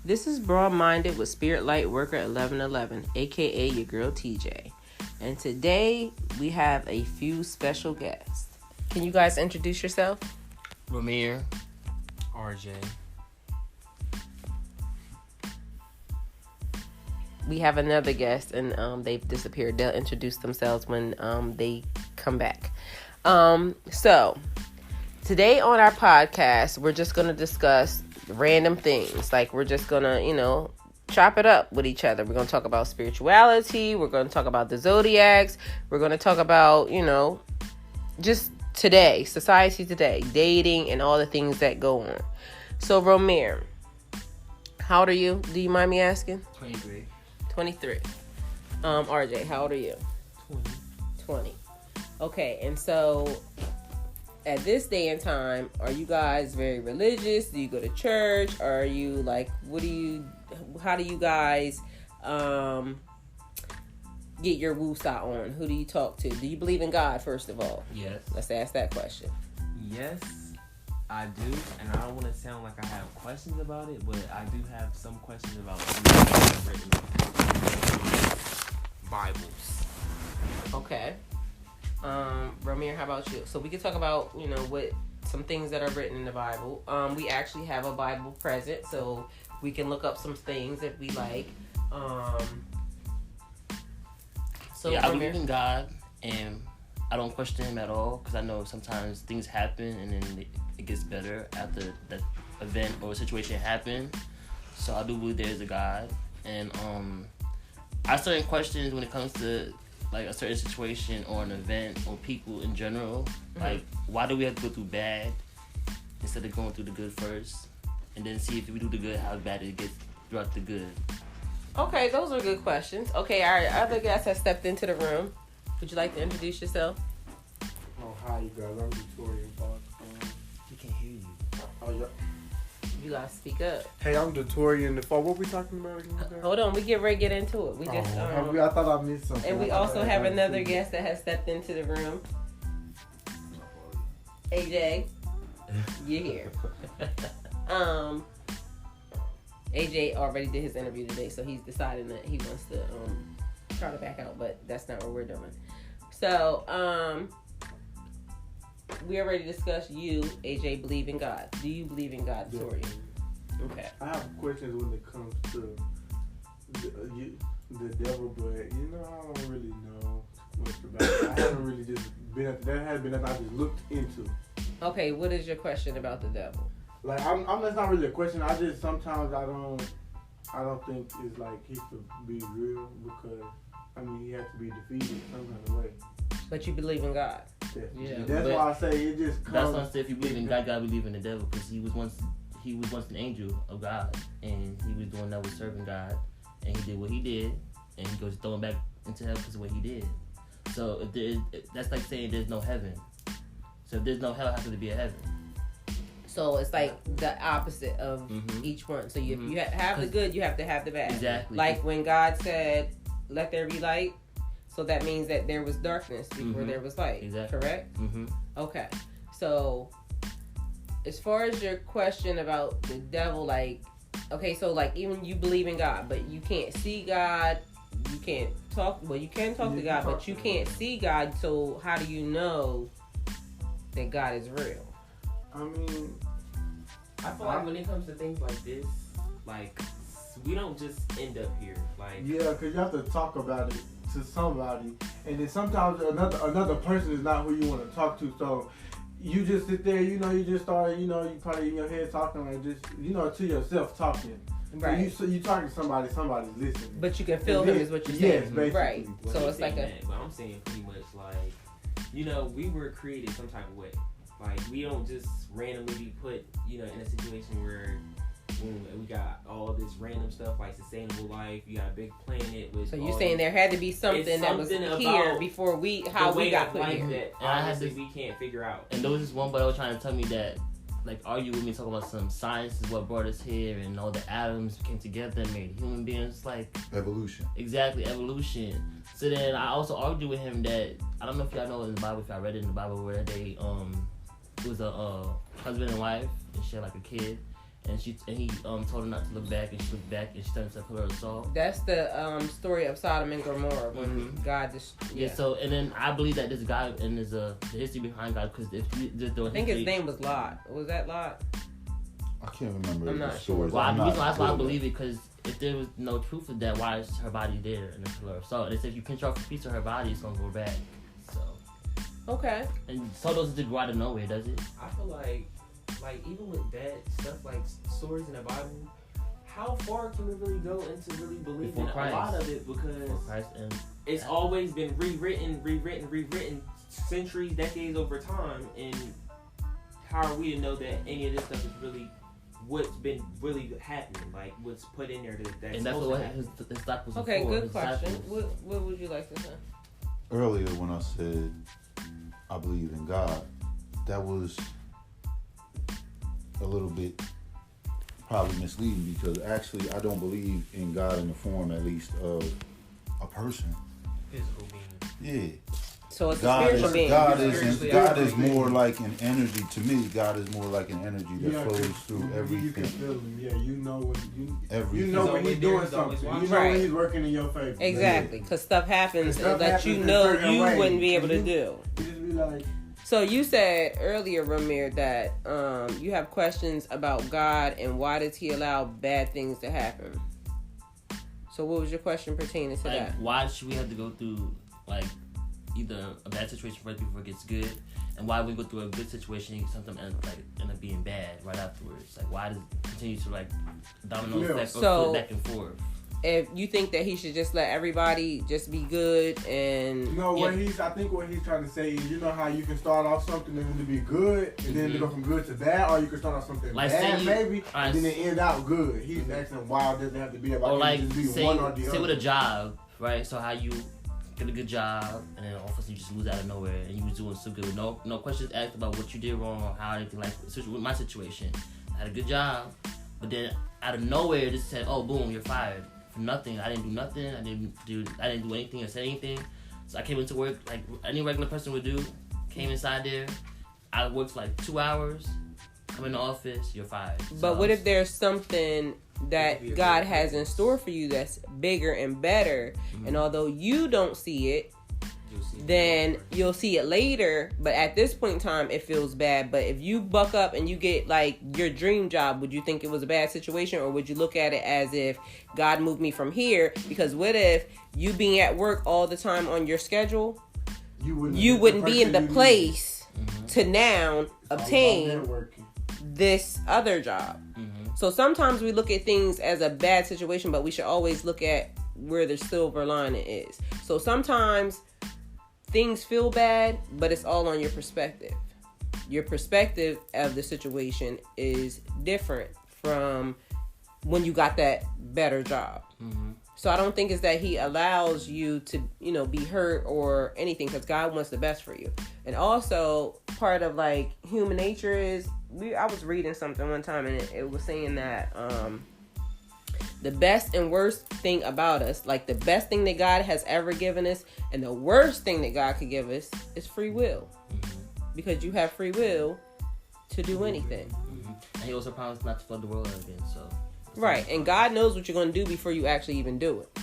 This is Broad Minded with Spirit Light Worker 1111, aka your girl TJ. And today we have a few special guests. Can you guys introduce yourself? Rjay. We have another guest, and they've disappeared. They'll introduce themselves when they come back. So today on our podcast, we're just going to discuss random things. Like, we're just going to, chop it up with each other. We're going to talk about spirituality. We're going to talk about the zodiacs. We're going to talk about, just today, society today, dating, and all the things that go on. So, Romir, how old are you? Do you mind me asking? 23. 23. Rjay, how old are you? 20. Okay, and so at this day and time, are you guys very religious? Do you go to church? Are you like, how do you guys get your woosah on? Who do you talk to? Do you believe in God, first of all? Yes. Let's ask that question. Yes, I do, and I don't want to sound like I have questions about it, but I do have some questions about written Bibles. Okay. Romir, how about you? So we can talk about, what some things that are written in the Bible. We actually have a Bible present, so we can look up some things if we like. So I Romir, believe in God, and I don't question him at all, because I know sometimes things happen and then it gets better after that event or situation happened. So I do believe there is a God, and I have certain questions when it comes to like a certain situation or an event or people in general. Mm-hmm. Like, why do we have to go through bad instead of going through the good first, and then see if we do the good, how bad it gets throughout the good? Okay, those are good questions. Okay, our other guest has stepped into the room. Would you like to introduce yourself? Oh, hi, you guys. I'm Detorion, Faulk. We can't hear you. Oh, yeah. You guys speak up. Hey, I'm Detorion. What we talking about again? Hold on, we get ready to get into it. We just I thought I missed something. And we also have another guest that has stepped into the room. AJ, you're here. AJ already did his interview today, so he's deciding that he wants to try to back out, but that's not what we're doing. So, we already discussed you, AJ, believe in God. Do you believe in God, Detorion? Okay. I have questions when it comes to the devil, but I don't really know much about it. I haven't really just been. That has been that I just looked into. Okay, what is your question about the devil? Like, that's not really a question. I just sometimes I don't think it's like he could be real, because he has to be defeated some kind of way. But you believe in God. Yeah, that's why I say it just comes. That's why I say if you believe in God, God believe in the devil, because he was once an angel of God, and he was doing that with serving God, and he did what he did, and he goes throwing back into hell because of what he did. So that's like saying there's no heaven. So if there's no hell, how could there be a heaven? So it's like the opposite of each one. So if you have the good, you have to have the bad. Exactly. Like when God said, "Let there be light," so that means that there was darkness before there was light. Exactly. Correct? Mm-hmm. Okay. So as far as your question about the devil, even you believe in God, but you can't see God. You can't talk. Well, you can talk to God, but you can't see God. So how do you know that God is real? I feel like when it comes to things like this, like, we don't just end up here. Like, yeah, because you have to talk about it to somebody, and then sometimes another person is not who you want to talk to. So you just sit there, you just start, you probably in your head talking like just, to yourself talking. Right. So you talking to somebody's listening. But you can feel him, is what you're saying. Yes, basically. Right. Well, so it's like but I'm saying pretty much like, we were created some type of way. Like, we don't just randomly be put, in a situation where we got all this random stuff like sustainable life. You got a big planet with. So you're saying there had to be something that was here before we got put here. That honestly we can't figure out. And there was this one boy that was trying to tell me that, like, argue with me, talking about some science is what brought us here, and all the atoms came together and made human beings. Like, evolution. Exactly, evolution. So then I also argued with him that, I don't know if y'all know in the Bible, if I read it in the Bible, where they it was a husband and wife, and she had like a kid, and he told her not to look back, and she looked back, and she turned into a pillar of salt. That's the story of Sodom and Gomorrah when God just So and then I believe that this God and there's the history behind God, because if you just I think his name was Lot. Was that Lot? I can't remember. I'm not sure. Well, that's why I believe it, because if there was no proof of that, why is her body there in the pillar of salt? And they said if you pinch off a piece of her body, it's gonna go back. So okay. And salt doesn't go out of nowhere, does it? I feel like even with that stuff, like stories in the Bible, how far can we really go into really believing a lot of it? Because it's always been rewritten centuries, decades over time. And how are we to know that any of this stuff is really what's been really happening? Like what's put in there that's and that's what his disciples. Okay, good question. What would you like to say? Earlier, when I said I believe in God, that was a little bit probably misleading, because actually I don't believe in God in the form, at least, of a person. Physical being. Yeah. So it's a spiritual being. God is more like an energy to me. God is more like an energy that flows through everything. You can feel him. Yeah, you know when everything. You know when he's doing something. You know when he's working in your favor. Exactly, because stuff happens that you wouldn't be able to do. You just be like. So you said earlier, Ramir, that you have questions about God and why does He allow bad things to happen? So what was your question pertaining to that? Why should we have to go through either a bad situation first before it gets good, and why we go through a good situation something end up being bad right afterwards? Like, why does it continue to domino effect or flip back and forth? If you think that he should just let everybody just be good and I think what he's trying to say is, you know how you can start off something and to be good and then to go from good to bad, or you can start off something bad maybe and then it end out good. He's asking why does it have to be that? Or just be one or the other. Say with a job, right? So how you get a good job and then all of a sudden you just lose out of nowhere, and you was doing so good with no questions asked about what you did wrong or how anything, especially with my situation. I had a good job, but then out of nowhere it just said, oh boom, you're fired. Nothing. I didn't do nothing. I didn't do anything or say anything. So I came into work like any regular person would do. Came inside there. I worked for 2 hours. Come in the office. You're fired. But what if there's something that God has in store for you that's bigger and better, and although you don't see it, then you'll see it later, but at this point in time it feels bad. But if you buck up and you get your dream job, would you think it was a bad situation, or would you look at it as if God moved me from here? Because what if you being at work all the time on your schedule, you wouldn't be in the place to now obtain this other job. So sometimes we look at things as a bad situation, but we should always look at where the silver lining is. So sometimes things feel bad, but it's all on your perspective. Your perspective of the situation is different from when you got that better job. So I don't think it's that he allows you to, be hurt or anything, because God wants the best for you. And also part of human nature is, I was reading something one time and it was saying that the best and worst thing about us, the best thing that God has ever given us and the worst thing that God could give us, is free will. Because you have free will to do anything. And he also promised not to flood the world again, so. Right, and God knows what you're going to do before you actually even do it.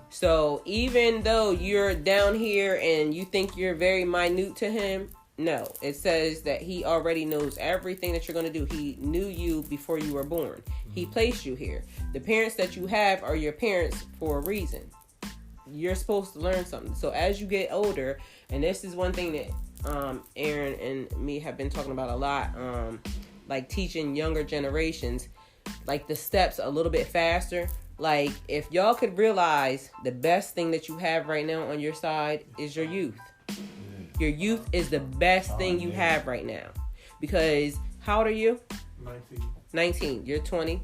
So even though you're down here and you think you're very minute to him, no. It says that he already knows everything that you're going to do. He knew you before you were born. He placed you here. The parents that you have are your parents for a reason. You're supposed to learn something. So as you get older, and this is one thing that Aaron and me have been talking about a lot, teaching younger generations, the steps a little bit faster. If y'all could realize the best thing that you have right now on your side is your youth. Your youth is the best thing you have right now. Because how old are you? 19. You're 20?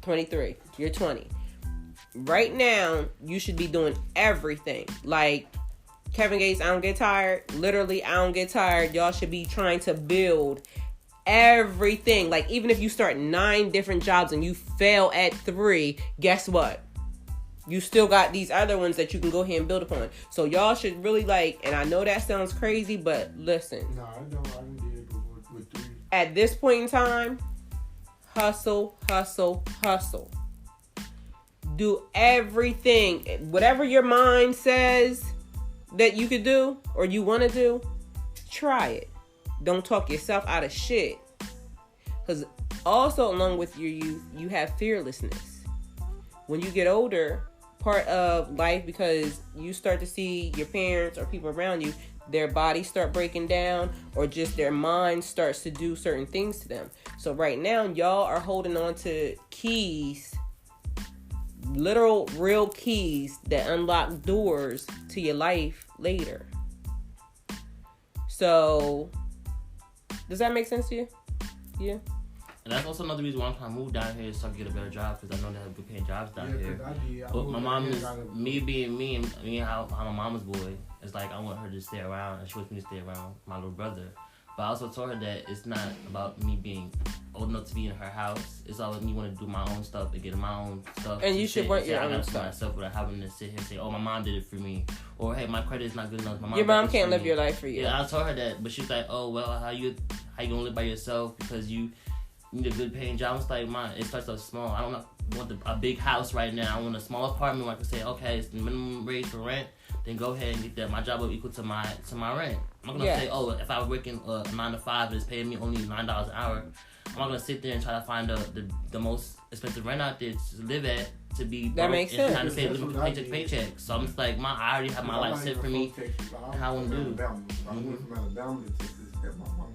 23. You're 20. Right now, you should be doing everything. Kevin Gates, I don't get tired. Literally, I don't get tired. Y'all should be trying to build everything. Even if you start 9 different jobs and you fail at 3, guess what? You still got these other ones that you can go ahead and build upon. So y'all should really and I know that sounds crazy, but listen. No, I know. I did it with 3. At this point in time, hustle, hustle, hustle. Do everything, whatever your mind says that you could do or you want to do, try it. Don't talk yourself out of shit. Because also along with your youth, you have fearlessness. When you get older, part of life, because you start to see your parents or people around you, their bodies start breaking down or just their mind starts to do certain things to them. So right now, y'all are holding on to keys, literal, real keys that unlock doors to your life later. So, does that make sense to you? Yeah. And that's also another reason why I'm trying to move down here is so I can get a better job, because I know they have good paying jobs down here. But my mom is, me being me and how I'm a mama's boy, it's like I want her to stay around and she wants me to stay around my little brother. But I also told her that it's not about me being old enough to be in her house. It's all about me wanting to do my own stuff and get my own stuff. And you should want your own stuff. Myself without having to sit here and say, oh, my mom did it for me. Or, hey, my credit is not good enough. Your mom can't live your life for you. Yeah, I told her that. But she's like, oh, well, how you gonna live by yourself because you need a good paying job? It's like, it starts off small. I don't want a big house right now. I want a small apartment where I can say, okay, it's the minimum rate for rent. Then go ahead and get that. My job will equal to my rent. I'm not gonna say, oh, if I was working 9 to 5 and it's paying me only $9 an hour, I'm not gonna sit there and try to find the most expensive rent out there to live at to be that makes sense. Trying to pay paycheck to paycheck. So I'm just like, I already have my life set for me. How I want to do. I went from Alabama to Texas at my mom.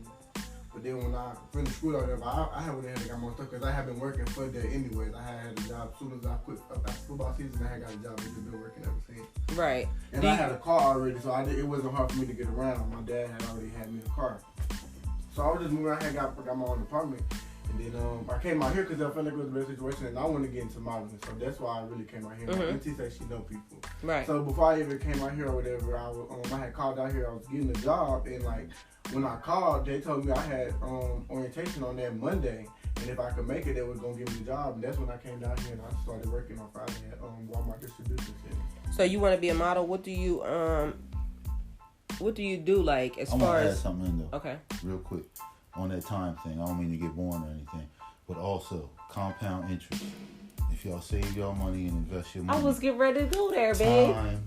But then when I finished school out there, I had to got more stuff because I had been working for there anyways. I had a job as soon as I quit after football season. I had got a job and just been working ever since. Right. And I had a car already, so it wasn't hard for me to get around. My dad had already had me a car, so I was just moving. I had got my own apartment, and then I came out here because I felt like it was a better situation, and I wanted to get into modeling, so that's why I really came out here. My auntie said she know people, right? So before I even came out here or whatever, I had called out here. I was getting a job, and like. When I called, they told me I had orientation on that Monday, and if I could make it, they were gonna give me the job. And that's when I came down here and I started working on Friday at Walmart Distribution Center. So you want to be a model? What do you do like as far as? Add something in though. Okay. Real quick on that time thing. I don't mean to get boring or anything, but also compound interest. If y'all save your money and invest your money, I was getting ready to go there, babe. Time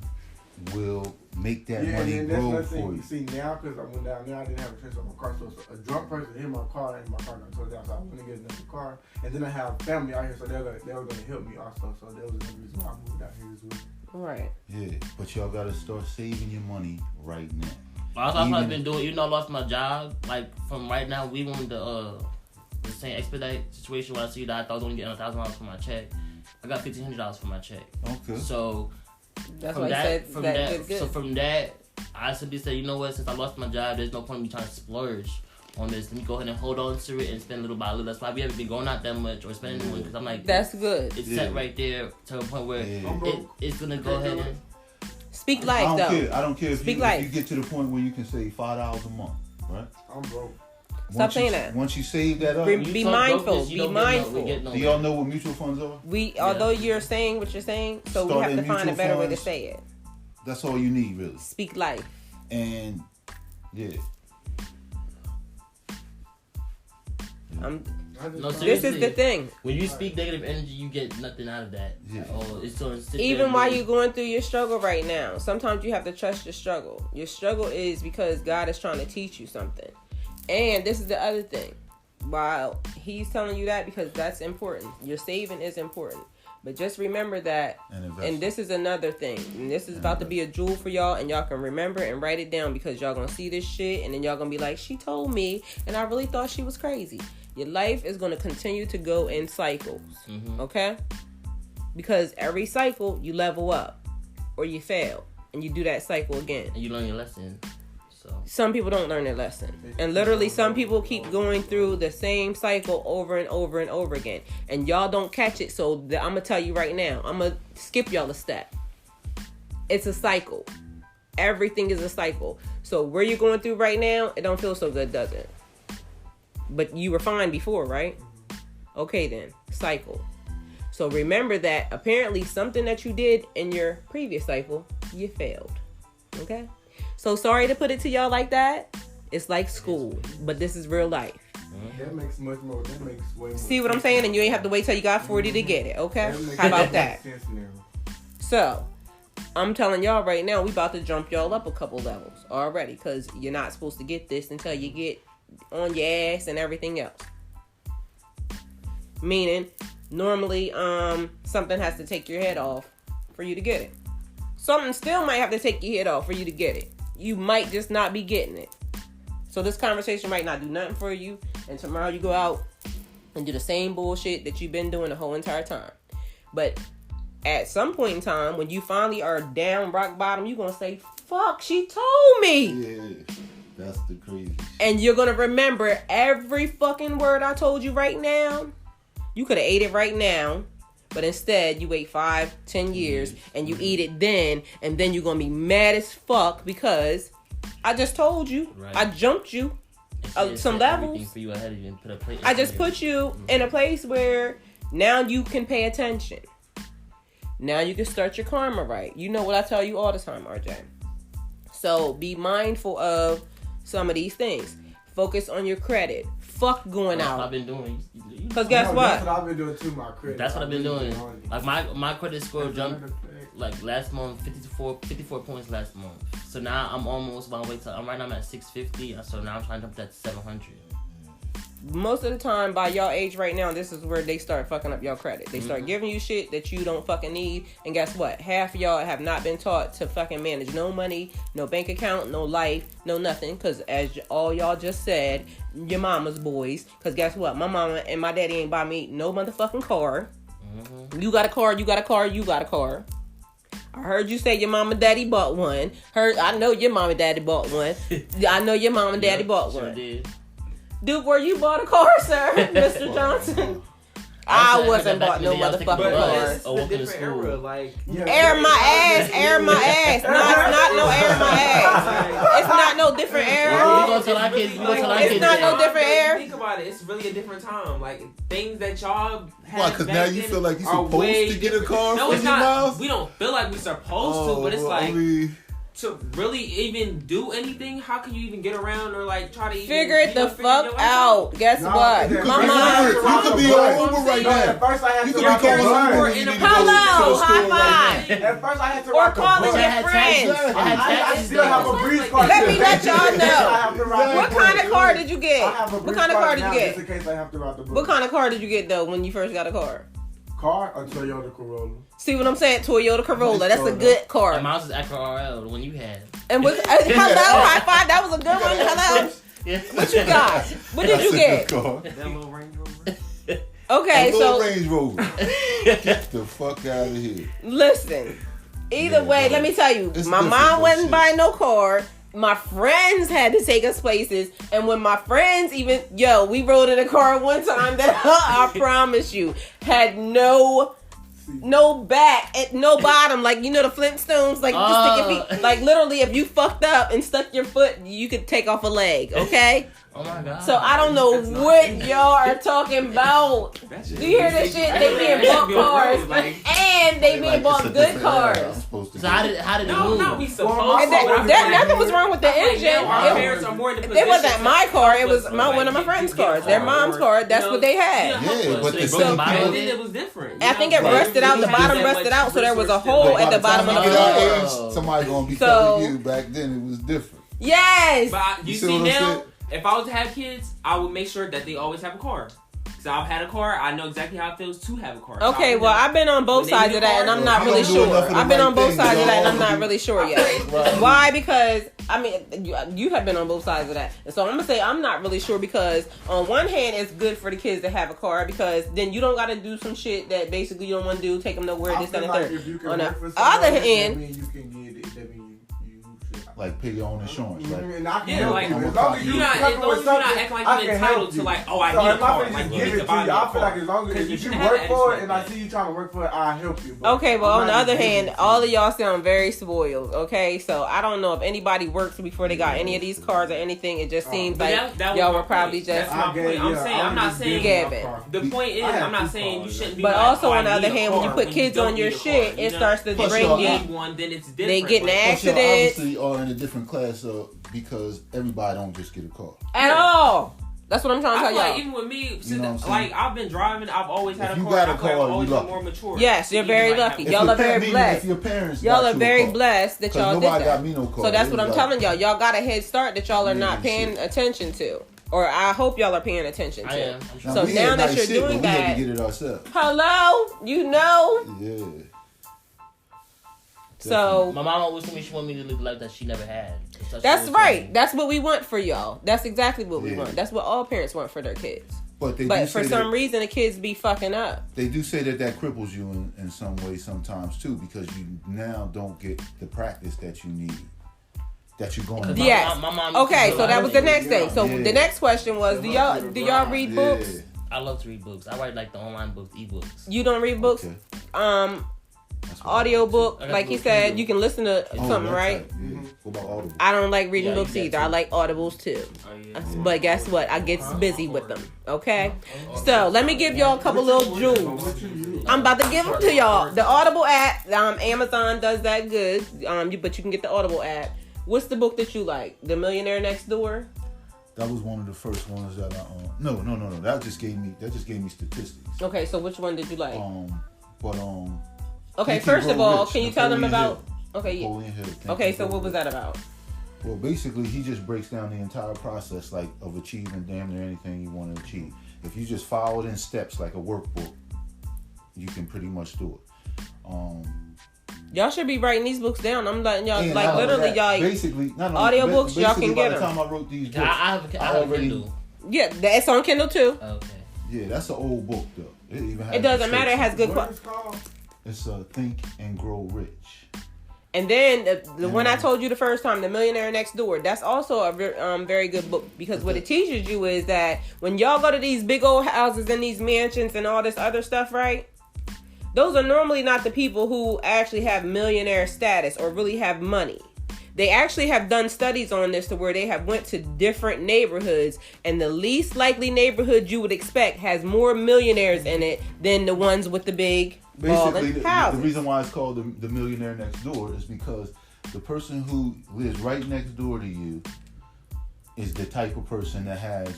will make that money grow for you. See, now, because I went down there, I didn't have a chance on my car, so a drunk person hit my car and my car got tore down, so I went to get another car. And then I have family out here, so they were going to help me also, so that was another reason why I moved out here as well. Right. Yeah, but y'all got to start saving your money right now. That's what I've been doing. Even though I lost my job, like from right now, we on the same expedite situation where I see that I thought I was only getting $1,000 for my check. I got $1,500 for my check. Okay. So that's why I said that. So from that, I simply said, you know what? Since I lost my job, there's no point in me trying to splurge on this. Let me go ahead and hold on to it and spend little by little. That's why we haven't been going out that much or spending money, because I'm like, that's good. It's set right there to a point where it's gonna go ahead and speak life. I don't care if you get to the point where you can save $5 a month, right? I'm broke. Stop saying that. Once you save that up, be mindful. Be mindful. Do y'all know what mutual funds are? Although you're saying what you're saying, so we have to find a better way to say it. That's all you need, really. Speak life. And yeah. This is the thing. When you speak negative energy, you get nothing out of that. Yeah. Even while you're going through your struggle right now, sometimes you have to trust your struggle. Your struggle is because God is trying to teach you something. And this is the other thing. While he's telling you that, because that's important. Your saving is important. But just remember that, and this is another thing. And this is about to be a jewel for y'all, and y'all can remember and write it down, because y'all gonna see this shit, and then y'all gonna be like, she told me, and I really thought she was crazy. Your life is gonna continue to go in cycles, okay? Because every cycle, you level up, or you fail, and you do that cycle again. And you learn your lesson. Some people don't learn their lesson. And literally some people keep going through the same cycle over and over and over again. And y'all don't catch it. So I'm going to tell you right now. I'm going to skip y'all a step. It's a cycle. Everything is a cycle. So where you're going through right now, it don't feel so good, does it? But you were fine before, right? Okay then. Cycle. So remember that apparently something that you did in your previous cycle, you failed. Okay? So sorry to put it to y'all like that. It's like school, but this is real life. That makes much more. That makes way more. See what I'm saying? And you ain't have to wait till you got 40 to get it. Okay? How about that? Sense now. So, I'm telling y'all right now, we about to jump y'all up a couple levels already, because you're not supposed to get this until you get on your ass and everything else. Meaning, normally, something has to take your head off for you to get it. Something still might have to take your head off for you to get it. You might just not be getting it. So this conversation might not do nothing for you, and tomorrow you go out and do the same bullshit that you've been doing the whole entire time. But at some point in time, when you finally are down rock bottom, you're going to say, fuck, she told me. Yeah, that's the crazy shit. And you're going to remember every fucking word I told you right now. You could have ate it right now, but instead you wait 5-10 years and you eat it then, and then you're going to be mad as fuck because I just told you. Right. I jumped you some levels. For you ahead of you and put a plate I just put you in a place where now you can pay attention. Now you can start your karma right. You know what I tell you all the time, Rjay. So be mindful of some of these things. Focus on your credit. Fuck going out. That's what I've been doing. Because guess what? That's what I've been doing too, my credit. That's what I've been doing. Like my credit score jumped like last month, 54 points last month. So now I'm almost on my way to, I'm at 650. So now I'm trying to jump that to 700. Most of the time, by y'all age right now, this is where they start fucking up y'all credit. They start giving you shit that you don't fucking need. And guess what? Half of y'all have not been taught to fucking manage no money, no bank account, no life, no nothing. Because as all y'all just said, your mama's boys. Because guess what? My mama and my daddy ain't buy me no motherfucking car. You got a car, you got a car, you got a car. I heard you say your mom and daddy bought one. I know your mom and daddy bought one. I know your mom and daddy bought one. Did. Dude, where you bought a car, sir, Mr. Johnson? I wasn't bought no motherfucking car. It's a different era, like Air my ass. No, it's not no air my ass. It's not no different air. It's not no different air. Think about it. It's really a different time. Like things that y'all had. Why? Because now you feel like you're supposed to get a car. No, it's not. We don't feel like we're supposed to, but it's like. To really even do anything, how can you even get around or like try to even figure it the fuck out? Guess what? My mom. You could be on Uber right now. At first I had You to could be calling Uber. Hello, high five. At first I had to Or calling your friends. I still have a breeze car. Let me let y'all know. What kind of car did you get? What kind of car did you get? Just in case I have to route the What kind of car did you get though when you first got a car? Car or Toyota Corolla? See what I'm saying? Toyota Corolla. That's a good car. And mine's is Acura RL, the one you had. And with hello, high five. That was a good one. Hello. What you got? What did you get? That little Range Rover. Okay, so Range Rover. Get the fuck out of here. Listen. Either way, let me tell you, my mom wasn't buying no car. My friends had to take us places, and when my friends we rode in a car one time that I promise you had no back, no bottom, like you know the Flintstones, like you just stick your feet, like literally if you fucked up and stuck your foot, you could take off a leg, okay? Oh my god. So I don't know what y'all are talking about. Do you hear this shit? They being bought cars, and they being bought good cars. So how did it move? No, we supposed to. Nothing was wrong with the engine. Our parents are more in the position. It wasn't my car. It was one of my friends' cars. Their mom's car. That's what they had. Yeah, but then it was different. I think it rusted out. The bottom rusted out, so there was a hole at the bottom of the floor. Somebody gonna be telling you back then it was different. Yes. But you see now, if I was to have kids, I would make sure that they always have a car. So I've had a car. I know exactly how it feels to have a car. Okay, well, I've been on both sides of that, and I'm not really sure. I've been on both sides of that, and I'm not really sure yet. Why? Because, I mean, you have been on both sides of that. And so I'm going to say I'm not really sure because on one hand, it's good for the kids to have a car because then you don't got to do some shit that basically you don't want to do, take them nowhere, this, that, and third. On the other hand, you can get it. That means like pay your own insurance, right? As long as you're not acting like you're entitled to like, I need a car. Like, give it to you. I feel like as long as if you work for it and I see you trying to work for it, I'll help you. Okay, well, on the other hand, all of y'all sound very spoiled, okay? So I don't know if anybody worked before they got any of these cars or anything. It just seems like y'all were probably just... That's my point. I'm not saying... The point is, I'm not saying you shouldn't be But also, on the other hand, when you put kids on your shit, it starts to drain you. They get in accidents. Obviously, are in a different class because everybody don't just get a car. At all. That's what I'm trying to tell I feel y'all. like even with me, You know what I'm saying? like I've been driving, I've always had If a you car. got a I feel like car, I've always you been lucky. more mature. Yes, you're very lucky. Y'all are very blessed. If your parents Y'all got are very you a car. blessed that 'Cause y'all did nobody that. got me no car. So that's It what was I'm like- telling y'all. Y'all got a head start that y'all are Yeah, not paying shit. attention to, or I hope y'all are paying attention to. I am. I'm So we now had that nice you're shit, doing but we had that, to get it ourselves. hello, you know. Yeah. So My mom always told me she wanted me to live the life that she never had. that's right. That's what we want for y'all. That's exactly what we Yeah. want. That's what all parents want for their kids. But they do But for say some that, reason, the kids be fucking up. they do say that cripples you in some way sometimes too, because you now don't get the practice that you need. That you're going to My- Yes. my mom Okay, used to so that was the love next thing. So Yeah. the next question was, do y'all read books? I love to read books. I write like the online books, ebooks. You don't read books? Okay. That's what Audio I like, book, I got like he books, said, Kindle. you can listen to too. Oh, something, that right? type, yeah. What about Audible? I don't like reading Yeah, books you either. got I to. like audibles too. Oh, yeah. But guess what? I get busy with them. Okay? So let me give y'all a couple little jewels. What you use? I'm about to give them to y'all. The Audible app, Amazon does that good. But you can get the Audible app. What's the book that you like? The Millionaire Next Door? That was one of the first ones that I no. That just gave me statistics. Okay, so which one did you like? But Okay, Think and first of Grow all, Rich, can you tell them Napoleon about? Okay, yeah. Napoleon Hill. Think Okay, and so Grow what was Rich. that about? Well, basically, he just breaks down the entire process, like of achieving damn near anything you want to achieve. If you just follow it in steps like a workbook, you can pretty much do it. Y'all should be writing these books down. I'm letting y'all, And like not only literally, that, y'all. basically, not audio only, books, y'all basically, can by get the them. time I wrote these books, I have a already- Kindle. Yeah, it's on Kindle too. Okay. Yeah, that's an old book though. It even has It doesn't matter. It has good What quality. is called? It's Think and Grow Rich. And then the one I told you the first time, The Millionaire Next Door, that's also a very good book, because what it teaches you is that when y'all go to these big old houses and these mansions and all this other stuff, right? Those are normally not the people who actually have millionaire status or really have money. They actually have done studies on this to where they have went to different neighborhoods, and the least likely neighborhood you would expect has more millionaires in it than the ones with the big Basically, balling the houses. reason why it's called the Millionaire Next Door is because the person who lives right next door to you is the type of person that has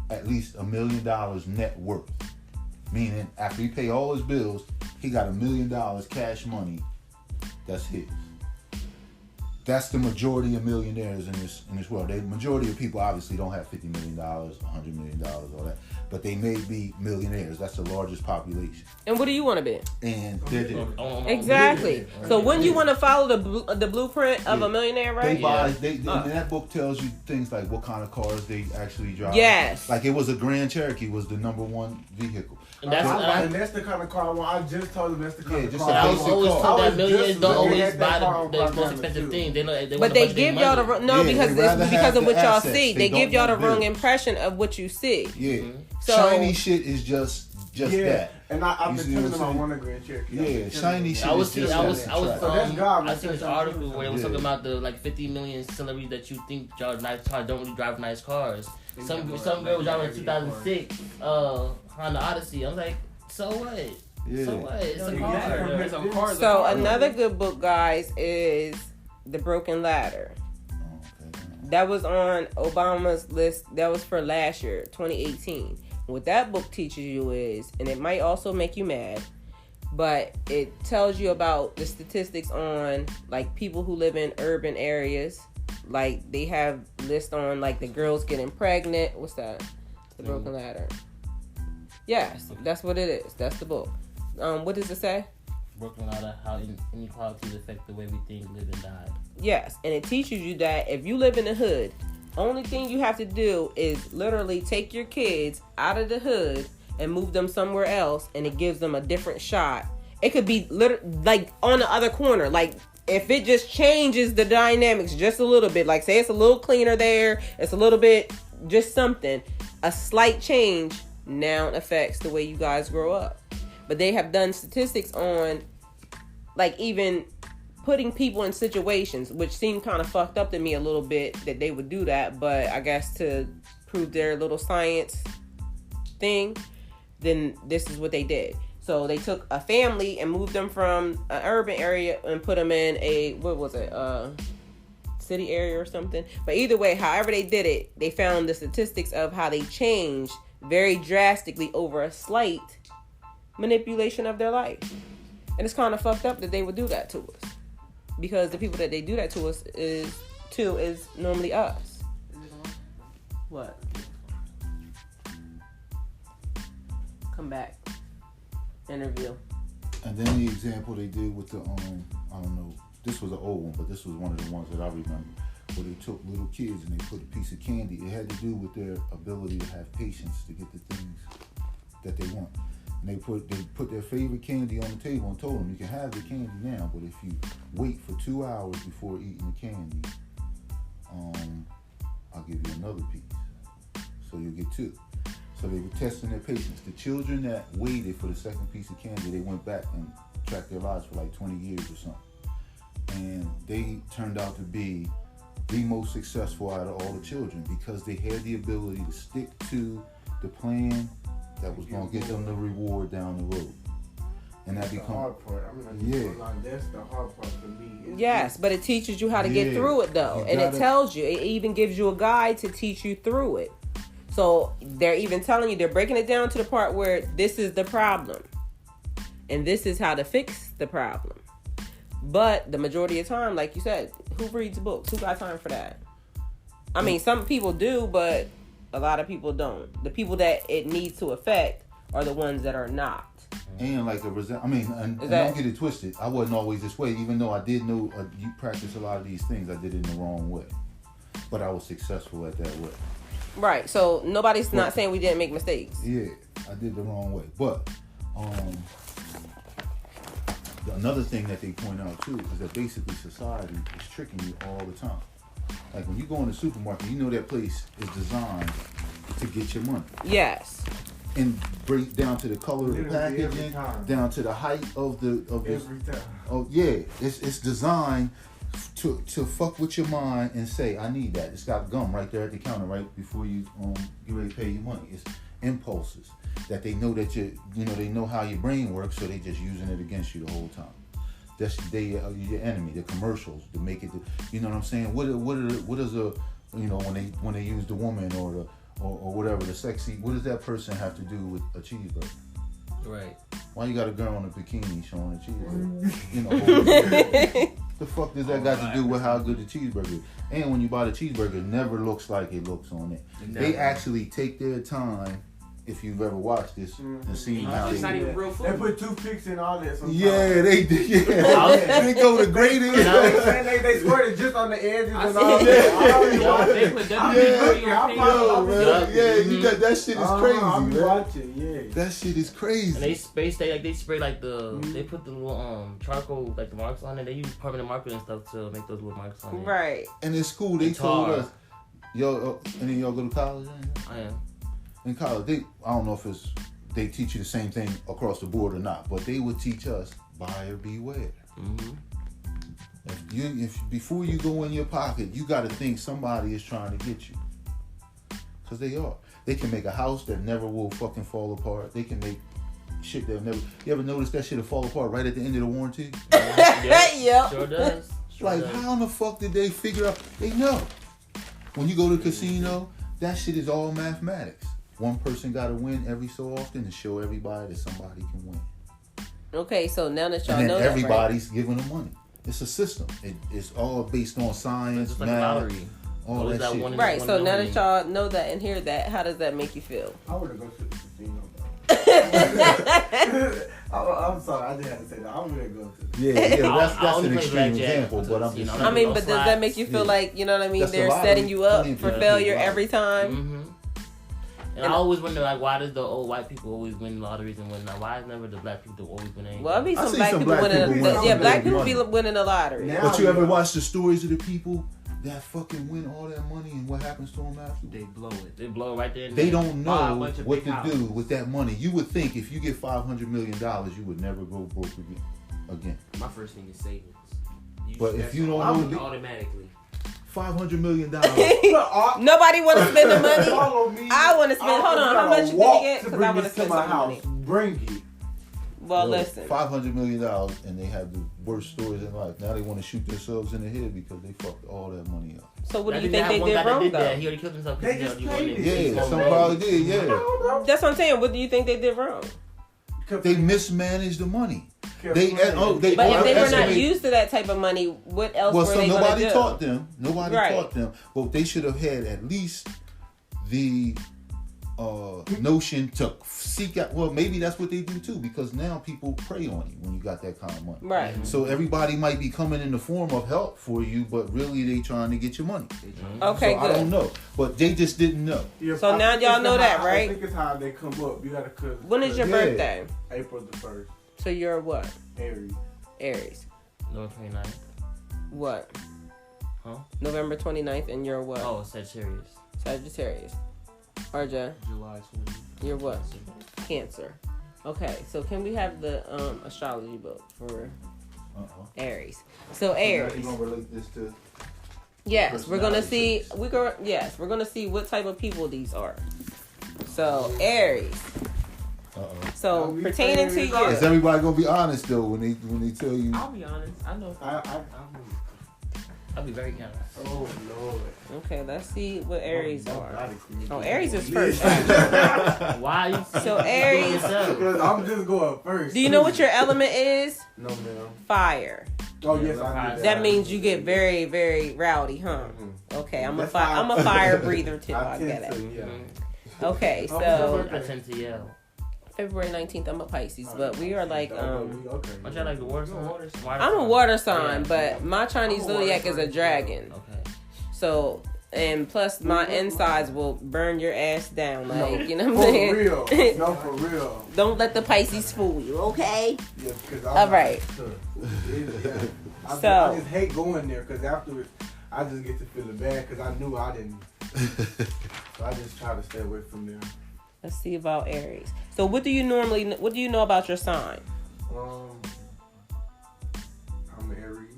at least $1 million net worth. Meaning, after he pay all his bills, he got $1 million cash money that's his. That's the majority of millionaires in this world. The majority of people obviously don't have $50 million, $100 million, all that. But they may be millionaires. That's the largest population. And what do you want to be? And they're Exactly. So wouldn't you want to follow the blueprint of a millionaire, They right? buy. And that book tells you things like what kind of cars they actually drive. Yes. Like it was a Grand Cherokee was the #1 vehicle. And that's the kind of car I want. I just told him that's the kind Yeah, of just car. a I basic was always car. told I that was millionaires just don't looking always at buy that car the on most Primera expensive too. thing. They But want they to give y'all the no Yeah, because they rather it's because have of what the y'all assets. see. They They don't give y'all the want wrong bills. impression of what you see. Yeah. So- Shiny shit is just Yeah, that. and I've You been see telling what them I'm I saying? want a Grand Cherokee. Yeah, shiny shit. I was is seeing, just I was, that I was, track. So that's God, I seen this that's article where it was Yeah. talking about the like 50 million celebrities that you think drive nice cars don't really drive nice cars. Some girl was driving a 2006 Honda Odyssey. I was like, so what? Yeah. So what? It's a Yeah. car. So another good book, guys, is The Broken Ladder. Oh, okay. That was on Obama's list. That was for last year, 2018. What that book teaches you is, and it might also make you mad, but it tells you about the statistics on like people who live in urban areas. Like they have lists on like the girls getting pregnant. What's that? The Broken Ladder. Yes, that's what it is. That's the book. What does it say? Broken out of how inequalities affect the way we think, live, and die. Yes, and it teaches you that if you live in the hood, only thing you have to do is literally take your kids out of the hood and move them somewhere else, and it gives them a different shot. It could be like on the other corner. Like if it just changes the dynamics just a little bit, like say it's a little cleaner there, it's a little bit just something, a slight change now affects the way you guys grow up. But they have done statistics on like even putting people in situations which seem kind of fucked up to me a little bit that they would do that, but I guess to prove their little science thing, then this is what they did. So they took a family and moved them from an urban area and put them in a, what was it, city area or something. But either way, however they did it, they found the statistics of how they changed very drastically over a slight manipulation of their life. And it's kind of fucked up that they would do that to us, because the people that they do that to us is normally us. What? Come back. Interview. And then the example they did with the I don't know, this was an old one, but this was one of the ones that I remember, where they took little kids and they put a piece of candy. It had to do with their ability to have patience to get the things that they want. And they put their favorite candy on the table and told them, you can have the candy now, but if you wait for 2 hours before eating the candy, I'll give you another piece. So you'll get 2. So they were testing their patience. The children that waited for the second piece of candy, they went back and tracked their lives for like 20 years or something. And they turned out to be the most successful out of all the children, because they had the ability to stick to the plan that was going to get them the reward down the road. And that the hard part. That's the hard part for me. Yes, but it teaches you how to get through it, though. And it tells you, it even gives you a guide to teach you through it. So they're even telling you, they're breaking it down to the part where this is the problem. And this is how to fix the problem. But the majority of the time, like you said, who reads books? Who got time for that? I mean, some people do, but a lot of people don't. The people that it needs to affect are the ones that are not. And like and don't get it twisted. I wasn't always this way, even though I did know you practice a lot of these things. I did it in the wrong way, but I was successful at that way. Right. So nobody's not saying we didn't make mistakes. Yeah, I did the wrong way. But another thing that they point out too is that basically society is tricking you all the time. Like when you go in the supermarket, you know that place is designed to get your money. Yes. And break down to the color of the packaging, down to the height of the every time. Oh yeah, it's designed to fuck with your mind and say, I need that. It's got gum right there at the counter right before you get ready to pay your money. It's impulses that they know that they know how your brain works, so they just using it against you the whole time. That's your enemy. The commercials to make it. You know what I'm saying? What is a when they use the woman or whatever, the sexy, what does that person have to do with a cheeseburger? Right. Why you got a girl in a bikini showing a cheeseburger? The fuck does that got to do with how good the cheeseburger is? And when you buy the cheeseburger, it never looks like it looks on it. Never. They actually take their time. If you've ever watched this and seen how it's not even real food. They put toothpicks in all that sometimes. Yeah, they did. Yeah. They go to greatest. You know what I'm saying? They squirted just on the edges and all that. They put That shit is crazy, I'm man. watching, yeah. That shit is crazy. And they spray like they put the little charcoal like the marks on it. They use permanent markers and stuff to make those little marks on it. Right. And in school they told us, and then y'all go to college? I am. In college, I don't know if they teach you the same thing across the board or not, but they would teach us buyer beware. Mm-hmm. If before you go in your pocket, you got to think somebody is trying to get you, because they are. They can make a house that never will fucking fall apart. They can make shit that never. You ever notice that shit'll fall apart right at the end of the warranty? Yep. Sure does. How in the fuck did they figure out? They know. When you go to the casino, that shit is all mathematics. One person got to win every so often to show everybody that somebody can win. Okay, so now that y'all and know then everybody's that, giving them money. It's a system. It's all based on science, it's like math, a lottery. all that shit. Right, so now that y'all know that and hear that, how does that make you feel? I would have gone to the casino, though. I'm sorry, I didn't have to say that. I would have gone to the Yeah, that's an extreme example, but I'm just saying. I mean, but does that make you feel like, you know what I mean, That's they're the lottery. setting you up for failure Lottery. every time? Mm-hmm. And I always wonder, like, why does the old white people always win lotteries and whatnot? Why is never the black people always win anything? Well, I mean, I some see black some people black winning. people win Yeah, black some people money. be winning the lottery. Now- But you ever watch the stories of the people that fucking win all that money and what happens to them after? They blow it. They blow right there. They don't Buy a know bunch of what big to houses. do with that money. You would think if you get $500 million, you would never go broke again. My first thing is savings. But if you don't know automatically. $500 million, Nobody want to spend the money. Follow me. I want to spend. Hold on, how much you walk gonna get? to Because bring I want to this spend my some house. money. Bring it. Well, listen. $500 million, and they have the worst stories in life. Now they want to shoot themselves in the head because they fucked all that money up. So what I do you think think they one guy did that wrong did though? that. He already killed himself. They just played it. Yeah, some probably did. Yeah, That's what I'm saying. What do you think they did wrong? they mismanaged the money. Kept They playing. But if they were not underestimate- used to that type of money, what else Well, were so they going to nobody do? taught them. Nobody Right. taught them. But they should have had at least the notion to seek out. Well, maybe that's what they do too, because now people prey on you when you got that kind of money. Right. So everybody might be coming in the form of help for you, but really they trying to get your money. Okay, so good. I don't know, but they just didn't know. Yeah, So I now think y'all it's know that, how- right? I think it's how they come up. You gotta cut. When is your Yeah. birthday? April the 1st. So you're what? Aries. Aries. November 29th. What? Huh? November 29th, and you're what? Oh, Sagittarius. Sagittarius. Rjay, July 20. you're what? Cancer. Okay, so can we have the astrology book for Aries? So Aries. You gonna relate this to? Yes, we're gonna see. personality We're gonna see what type of people these are. So Aries. So We pertaining to saying you. Is everybody gonna be honest though when they tell you? I'll be honest. I know. I'll be very honest. Oh Lord. Okay, let's see what Aries Oh, are. God, it's Oh, Aries is first. Why? You So Aries. Because I'm just going first. Do you know what your element is? No, ma'am. Fire. Oh yes, I do. That means you get very, very rowdy, huh? Okay, I'm a That's fine. I'm a fire breather too. I tend get it. to, yeah. Okay, Oh, so I tend to yell. February 19th, I'm a Pisces, but we are like Okay. Aren't y'all like the water sign? I'm a water sign, but my Chinese I'm a water zodiac is a sign, dragon. Okay. So, and plus my insides will burn your ass down, like, you know what I'm For saying? real. No, for real. Don't let the Pisces fool you, okay? Yeah, because All right. I So- just hate going there because afterwards I just get to feeling bad because I knew I didn't. So I just try to stay away from there. Let's see about Aries. So what do you know about your sign? I'm an Aries.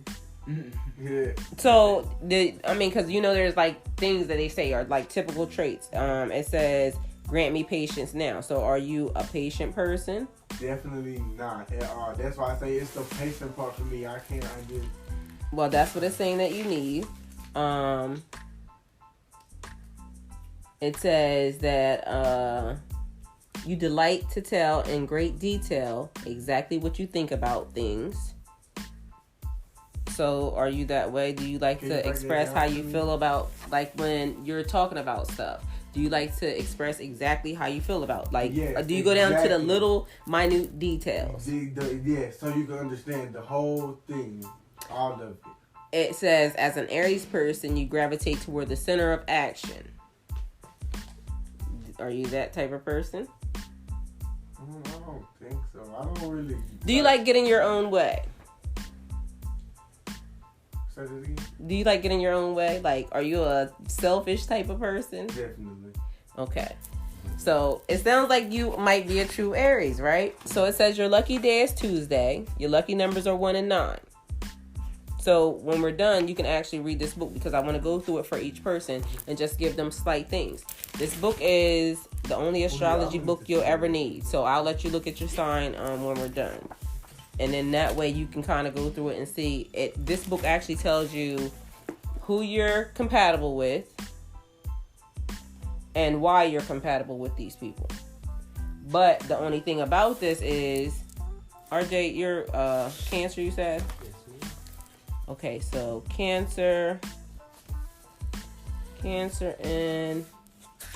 Yeah. So, because there's like things that they say are like typical traits. It says, grant me patience now. So are you a patient person? Definitely not at all. That's why I say it's the patient part for me. I just. Well, that's what it's saying that you need. It says that you delight to tell in great detail exactly what you think about things. So are you that way? Do you like Can you to break that express down how for you me? feel about, like, when you're talking about stuff? Do you like to express exactly how you feel about, like, Yeah, do you go down to the exactly. little minute details? Yeah, so you can understand the whole thing, all of it. It says, as an Aries person, you gravitate toward the center of action. Are you that type of person? I don't think so. I don't really. Do you like getting your own way? Say it again? Do you like getting your own way? Like, are you a selfish type of person? Definitely. Okay. So, it sounds like you might be a true Aries, right? So, it says your lucky day is Tuesday. Your lucky numbers are 1 and 9. So, when we're done, you can actually read this book because I want to go through it for each person and just give them slight things. This book is the only astrology book you'll ever need. So, I'll let you look at your sign when we're done. And then that way you can kind of go through it and see it. This book actually tells you who you're compatible with and why you're compatible with these people. But the only thing about this is, Rjay, you're Cancer, you said? Okay, so Cancer, and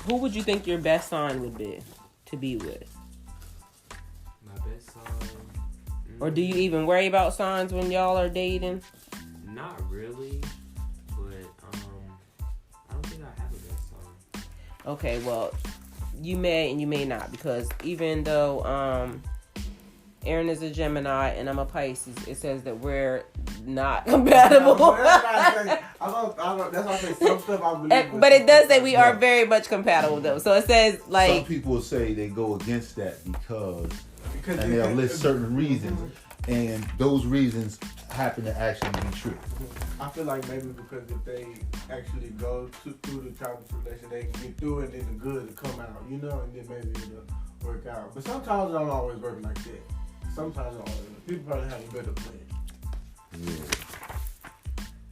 who would you think your best sign would be to be with? My best sign. Or do you even worry about signs when y'all are dating? Not really, but I don't think I have a best sign. Okay, well, you may and you may not, because even though Aaron is a Gemini and I'm a Pisces, it says that we're not compatible. That's why I say some stuff I believe. But it does say we are very much compatible, though. So it says, Some like, people say they go against that because and they'll list certain reasons, and those reasons happen to actually be true. I feel like maybe because if they actually go through the trial and tribulation, they can get through it and the good to come out, and then maybe it'll work out. But sometimes it don't always work like that. Sometimes it don't always. People probably have a better plan.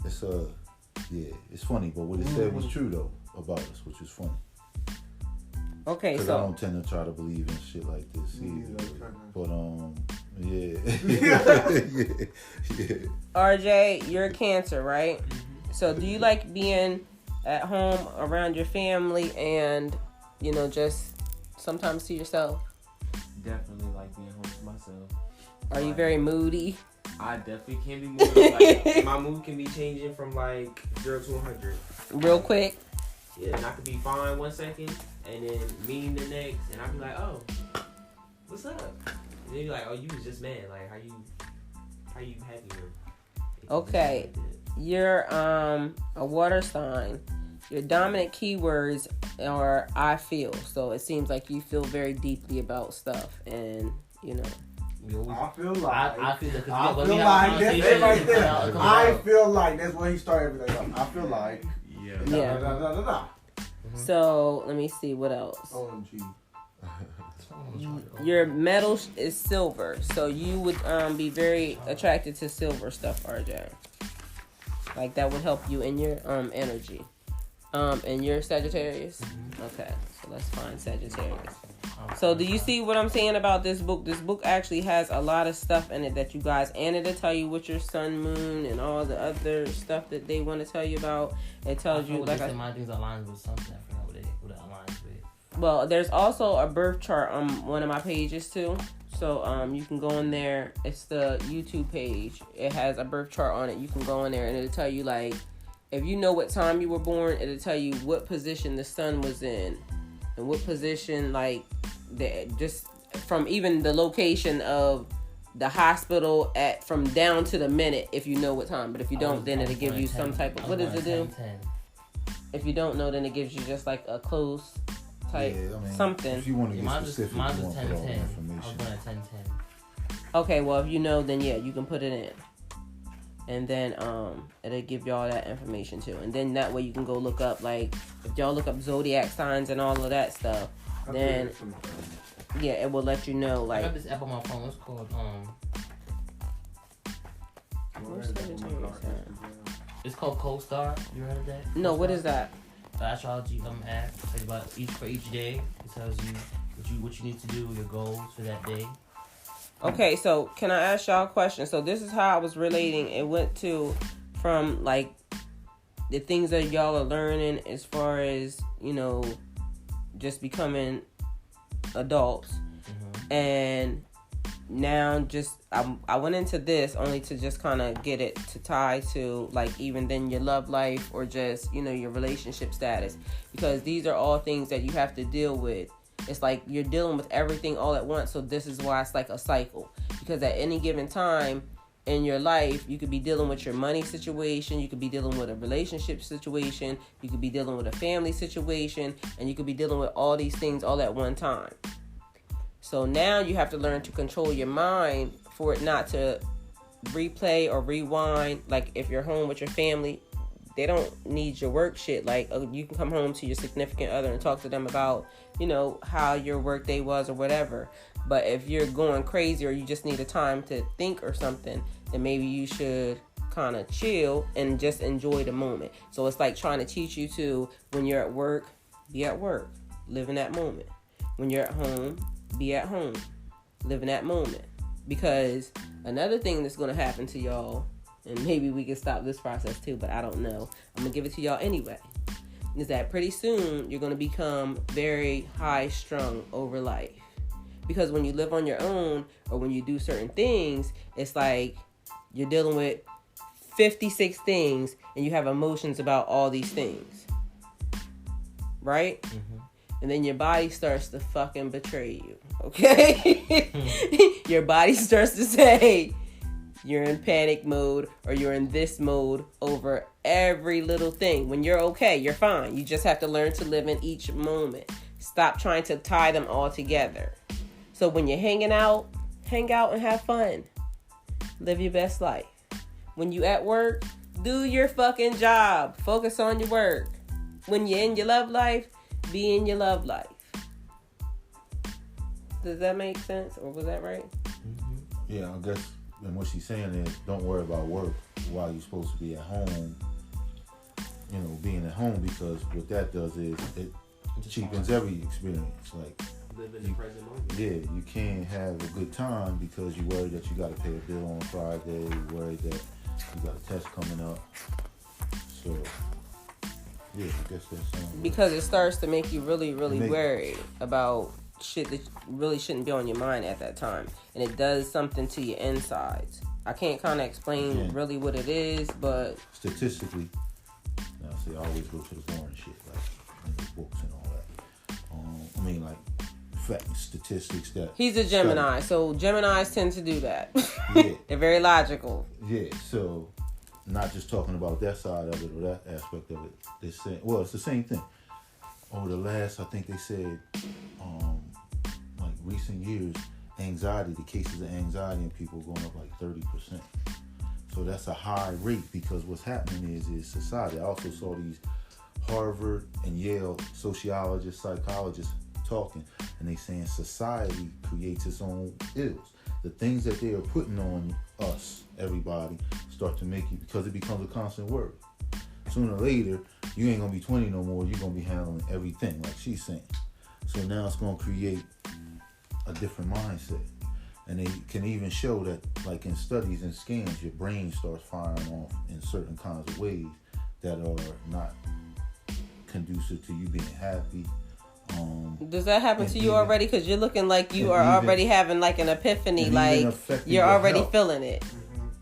It's it's funny, but what it said was true though about us, which is funny. Okay, Because so I don't tend to try to believe in shit like this either. But yeah. RJ, you're a Cancer, right? So do you like being at home around your family and, you know, just sometimes to yourself? Definitely like being home to myself. Are you very moody? I definitely can be moody. Like, my mood can be changing from like 0 to 100. Real quick? Yeah, and I could be fine 1 second, and then mean the next, and I'd be like, oh, what's up? And then you're like, oh, you was just mad. Like, how you happy with? Okay. You're a water sign. Your dominant keywords are I feel. So it seems like you feel very deeply about stuff, and you know. I feel like. I feel like. That's it right there. I feel like that's where he started everything up. I feel like. Yeah. So let me see what else. OMG. Your metal is silver, so you would be very attracted to silver stuff, RJ. Like that would help you in your energy. And you're Sagittarius? Okay, so that's fine, Sagittarius. So do you see what I'm saying about this book? This book actually has a lot of stuff in it that you guys, and it'll tell you what your sun, moon, and all the other stuff that they want to tell you about. It tells you like my things aligns with something. I forgot what it aligns with. Well, there's also a birth chart on one of my pages too. So you can go in there. It's the YouTube page. It has a birth chart on it. You can go in there and it'll tell you like if you know what time you were born, it'll tell you what position the sun was in and what position just from even the location of the hospital from down to the minute if you know what time. But if you don't, then it'll give you some type of what does it do? If you don't know, then it gives you just like a close type something. If you want to get specific, you want to put all the I was information. going at 10:10. Okay, well if you know, then yeah, you can put it in. And then it'll give you all that information too. And then that way you can go look up, like, if y'all look up zodiac signs and all of that stuff, then, yeah, it will let you know, like... I got this app on my phone. It's called, it's called CoStar. You heard of that? No, what is that? The astrology app. It's about for each day. It tells you what you need to do, your goals for that day. Okay, so can I ask y'all a question? So this is how I was relating. It went from like the things that y'all are learning as far as, you know, just becoming adults. Mm-hmm. And now I went into this only to just kind of get it to tie to like even then your love life or just, you know, your relationship status. Because these are all things that you have to deal with. It's like you're dealing with everything all at once. So this is why it's like a cycle. Because at any given time in your life, you could be dealing with your money situation. You could be dealing with a relationship situation. You could be dealing with a family situation. And you could be dealing with all these things all at one time. So now you have to learn to control your mind for it not to replay or rewind. Like if you're home with your family, they don't need your work shit. Like you can come home to your significant other and talk to them about, you know, how your work day was or whatever. But if you're going crazy or you just need a time to think or something, then maybe you should kind of chill and just enjoy the moment. So it's like trying to teach you to, when you're at work, be at work, live in that moment. When you're at home, be at home, live in that moment. Because another thing that's going to happen to y'all, and maybe we can stop this process too, but I don't know. I'm going to give it to y'all anyway. Is that pretty soon you're going to become very high strung over life. Because when you live on your own or when you do certain things, it's like you're dealing with 56 things and you have emotions about all these things. Right? Mm-hmm. And then your body starts to fucking betray you. Okay? Your body starts to say, you're in panic mode or you're in this mode over every little thing. When you're okay, you're fine. You just have to learn to live in each moment. Stop trying to tie them all together. So when you're hanging out, hang out and have fun. Live your best life. When you at work, do your fucking job. Focus on your work. When you're in your love life, be in your love life. Does that make sense? Or was that right? Yeah, I guess and what she's saying is, don't worry about work while you're supposed to be at home. You know, being at home, because what that does is it cheapens every experience. Like, live in the present moment. yeah, you can't have a good time because you worry that you got to pay a bill on Friday. You worry that you got a test coming up. So, yeah, I guess that's because it starts to make you really, really worried about shit that really shouldn't be on your mind at that time, and it does something to your insides. I can't kind of explain really what it is, but statistically, now see, I always go to the boring shit, like in the books and all that. I mean, like statistics that he's a Gemini, so Geminis tend to do that. Yeah. They're very logical. Yeah, so not just talking about that side of it or that aspect of it. They're saying, well, it's the same thing. Over the last, I think they said, like recent years, anxiety, the cases of anxiety in people going up like 30%. So that's a high rate, because what's happening is society. I also saw these Harvard and Yale sociologists, psychologists talking, and they saying society creates its own ills. The things that they are putting on us, everybody, start to make you, because it becomes a constant word. Sooner or later, you ain't gonna be 20 no more. You're gonna be handling everything, like she's saying. So now it's gonna create a different mindset. And they can even show that, like in studies and scans, your brain starts firing off in certain kinds of ways that are not conducive to you being happy. Does that happen to you already? Because you're looking like you are already having like an epiphany, like you're already feeling it.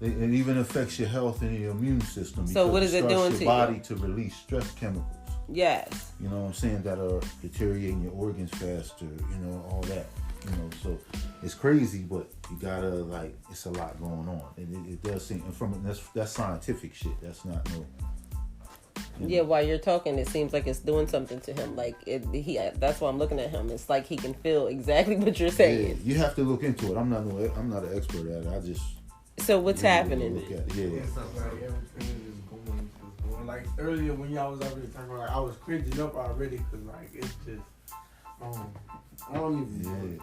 It even affects your health and your immune system. So what is it doing to your body to release stress chemicals? Yes. You know what I'm saying? That are deteriorating your organs faster. You know, all that. You know, so it's crazy, but you gotta, like, it's a lot going on. And it does seem, and from that's scientific shit. That's not no. Yeah, while you're talking, it seems like it's doing something to him. Like that's why I'm looking at him. It's like he can feel exactly what you're saying. Yeah, you have to look into it. I'm not an expert at it. I just. So what's happening? Look at it. Yeah. It's like everything is going. Like earlier when y'all was already talking about, like, I was cringing up already because like it's just, I don't even know.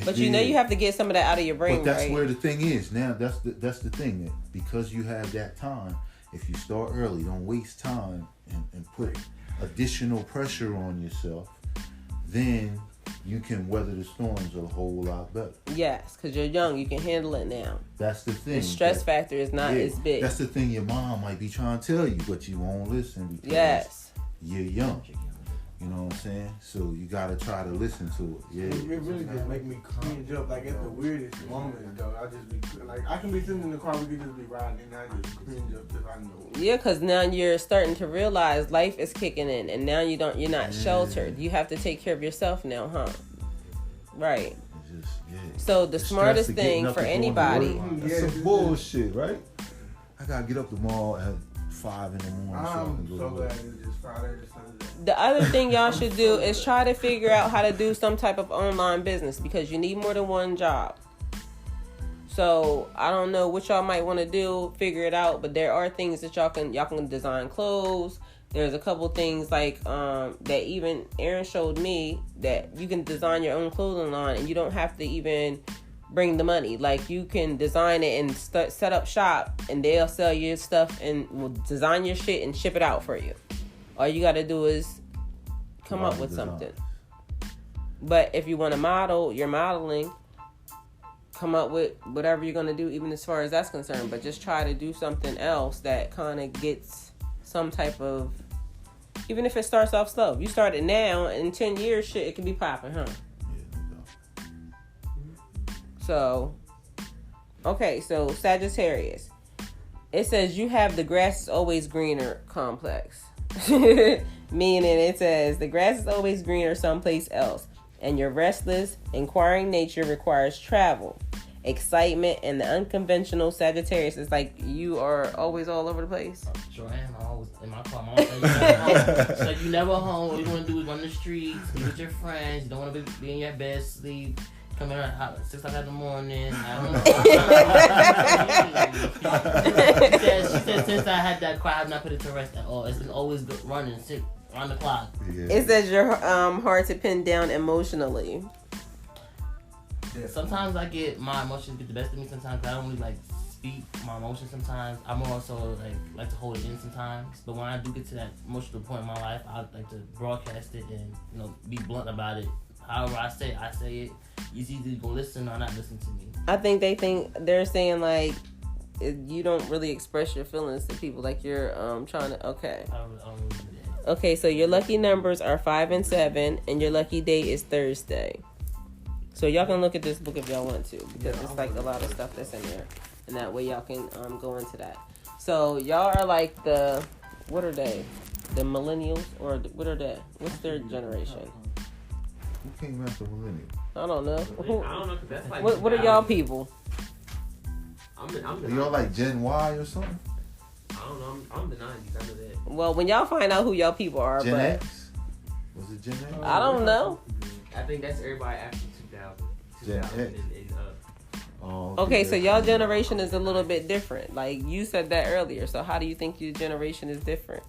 But you know you have to get some of that out of your brain, but that's right? where the thing is. Now that's the thing, that because you have that time, if you start early, don't waste time and put additional pressure on yourself, then you can weather the storms a whole lot better. Yes, because you're young, you can handle it now. That's the thing. The stress factor is not as big. That's the thing your mom might be trying to tell you, but you won't listen because you're young. You know what I'm saying? So you gotta try to listen to it. Yeah. It really just make me cringe up, like at the weirdest moments though. I just be like, I can be sitting in the car, we could just be riding, and I just cringe up because I know. Yeah, because now you're starting to realize life is kicking in, and now you're not sheltered. You have to take care of yourself now, huh? Right. So the smartest thing for anybody. That's some bullshit, right? I gotta get up tomorrow at 5 in the morning. I'm so glad it's just Friday to Sunday. The other thing y'all should do is try to figure out how to do some type of online business, because you need more than one job. So I don't know what y'all might want to do, figure it out, but there are things that y'all can design clothes. There's a couple things like that even Aaron showed me, that you can design your own clothing line and you don't have to even bring the money. Like you can design it and set up shop, and they'll sell your stuff and will design your shit and ship it out for you. All you got to do is come up with something. But if you want to model, you're modeling. Come up with whatever you're going to do, even as far as that's concerned. But just try to do something else that kind of gets some type of... Even if it starts off slow. You start it now, in 10 years, shit, it can be popping, huh? Yeah, no doubt. So, okay, so Sagittarius. It says you have the grass is always greener complex. Meaning it says the grass is always greener someplace else, and your restless, inquiring nature requires travel, excitement, and the unconventional. Sagittarius is like you are always all over the place. Sure am. I'm always in my car. My mom said you never home. She's like, you never home. All you want to do is run the streets, be with your friends. You don't want to be in your bed, sleep. Come in at 6 o'clock in the morning. I don't know. She said since I had that car, I have not put it to rest at all. It's been always running around the clock. Yeah. It says you're hard to pin down emotionally. Sometimes I get my emotions get the best of me. Sometimes 'cause I don't really like speak my emotions. Sometimes I'm also like to hold it in sometimes. But when I do get to that emotional point in my life, I like to broadcast it and be blunt about it. However I say it. It's either gonna listen or not listen to me. I think they're saying like you don't really express your feelings to people. Like you're trying to. Okay. I don't really do that. Okay, so your lucky numbers are 5 and 7, and your lucky day is Thursday. So y'all can look at this book if y'all want to, because it's like a lot of stuff that's in there, and that way y'all can go into that. So y'all are like what are they? The millennials, or what are they? What's their generation? Who came after millennial? I don't know. I don't know, cause that's like. What are y'all people? I'm the Are y'all like Gen Y or something? I don't know. I'm the 90s. I know that. Well, when y'all find out who y'all people are, Gen but X? Was it Gen X? I don't know. I think that's everybody after 2000. Gen 2000 X. and up. Oh, Okay, so y'all generation is a little bit different. Like you said that earlier. So how do you think your generation is different?